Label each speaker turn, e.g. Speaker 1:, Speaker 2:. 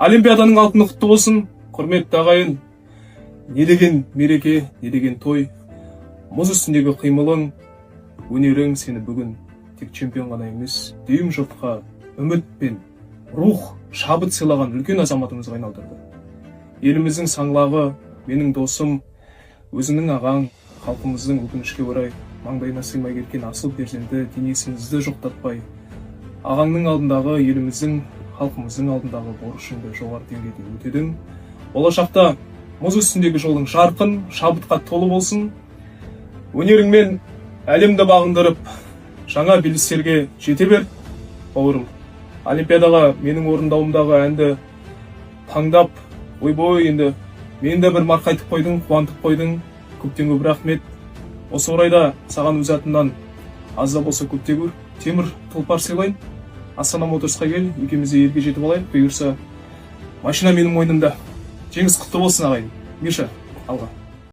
Speaker 1: Олимпиаданың алтыны құтты болсын. Құрметті ағайын, не деген мереке, не деген той. Мұз үстіндегі қимылың, өнерің сені бүгін тек чемпион ғана емес, дүйім жұртқа үміт пен рух, шабыт сыйлаған үлкен азаматымызға айналдырды. Еліміздің саңлағы, менің досым, өзінің ағаң, халқымыздың өкінішке орай маңдайына сыймай кеткен асыл перзенті денесіңізді жоқтатпай, ағаңның алдындағы, еліміздің, халқымыздың алдындағы борышыңды жоғары деңгейде өтедің. Болашақта мұз үстіндегі жолың жарқын, шабытқа толы болсын. Өнеріңмен әлемді бағындырып, жаңа белестерге жете бер, бауырым. Олимпиадаға менің орындауымдағы әнді таңдап, ойбой, енді мені де бір марқайтып қойдың, қуантып қойдың. Көптен көп рахмет. Осы орайда саған өз атымнан аз да болса көпте көр темір тұлпар сыйлайын. Астана Моторсқа кел, екеуміз де елге жетіп алайық. Бұйырса, машина менің мойнымда. Жеңіс құтты болсын ағайын. Миша, алға.